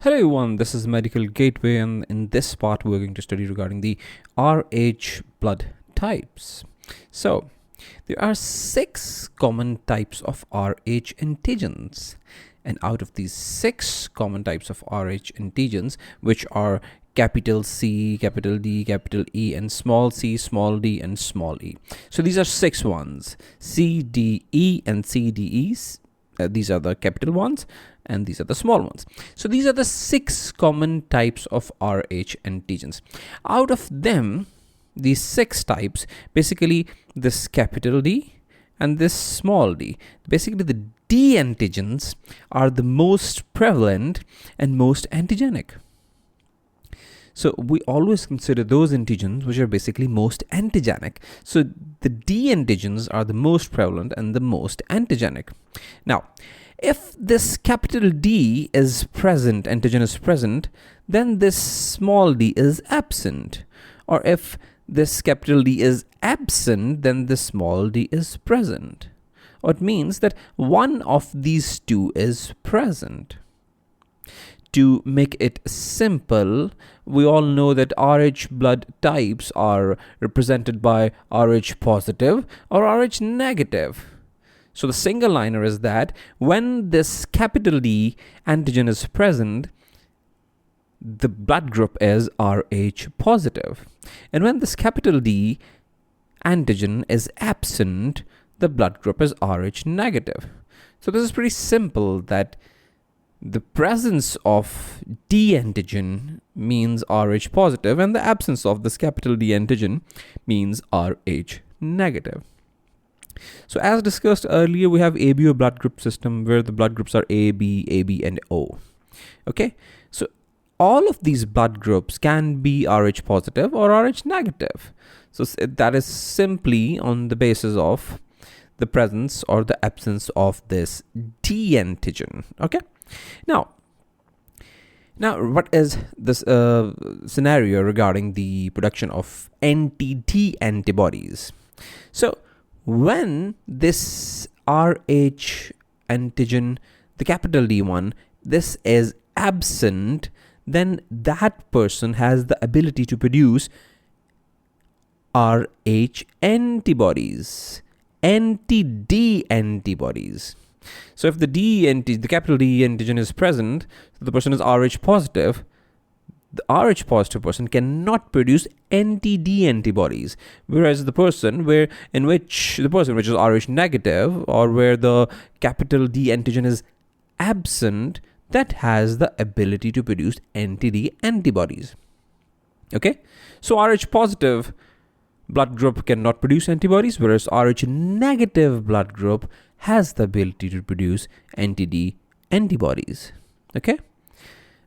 Hello everyone, this is Medical Gateway, and in this part we're going to study regarding the Rh blood types. So there are 6 common types of Rh antigens, and out of these 6 common types of Rh antigens, which are capital C, capital D, capital E, and small c, small d, and small e. So these are 6 ones: C, D, E, and C, D, E. These are the capital ones, and these are the small ones. So these are the 6 common types of Rh antigens. Out of them, these 6 types, basically this capital D and this small d, basically the D antigens are the most prevalent and most antigenic. So we always consider those antigens which are basically most antigenic. So the D antigens are the most prevalent and the most antigenic. Now, if this capital D is present, antigen is present, then this small d is absent. Or if this capital D is absent, then the small d is present. Or it means that one of these two is present. To make it simple, we all know that Rh blood types are represented by Rh positive or Rh negative. So the single liner is that when this capital D antigen is present, the blood group is Rh positive. And when this capital D antigen is absent, the blood group is Rh negative. So this is pretty simple, that the presence of D antigen means Rh positive, and the absence of this capital D antigen means Rh negative. So as discussed earlier, we have ABO blood group system where the blood groups are A, B, AB, and O. Okay, so all of these blood groups can be Rh positive or Rh negative. So that is simply on the basis of the presence or the absence of this D antigen. Okay. Now, what is this scenario regarding the production of anti-D antibodies? So, when this Rh antigen, the capital D one, this is absent, then that person has the ability to produce Rh antibodies, anti-D antibodies. So if the capital D antigen is present, so the person is Rh positive, the Rh positive person cannot produce anti-D antibodies, whereas the person which is Rh negative, or where the capital D antigen is absent, that has the ability to produce anti-D antibodies. Okay, so Rh positive blood group cannot produce antibodies, whereas Rh negative blood group has the ability to produce anti-D antibodies. Okay,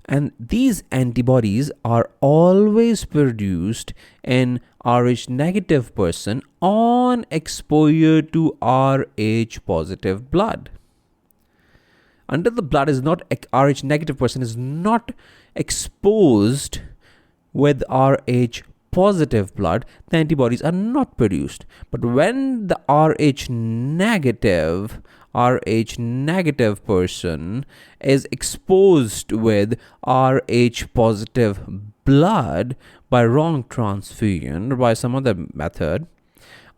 and these antibodies are always produced in Rh negative person on exposure to Rh positive blood. Until the blood is not, Rh negative person is not exposed with Rh positive blood, the antibodies are not produced. But when the Rh negative person is exposed with Rh positive blood by wrong transfusion or by some other method,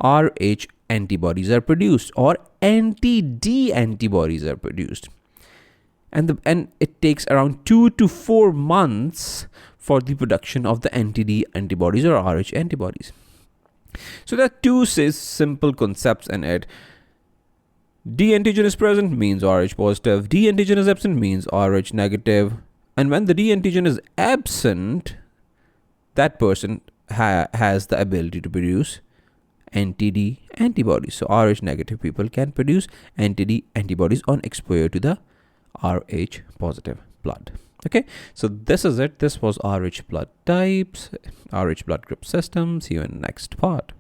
Rh antibodies are produced, or anti-D antibodies are produced. And it takes around 2 to 4 months for the production of the anti-D antibodies or Rh antibodies. So there are 2 simple concepts in it. D antigen is present means Rh positive, D antigen is absent means Rh negative. And when the D antigen is absent, that person has the ability to produce anti-D antibodies. So Rh negative people can produce anti-D antibodies on exposure to the Rh positive blood. Okay, so this is it. This was Rh blood types, Rh blood group systems. See you in the next part.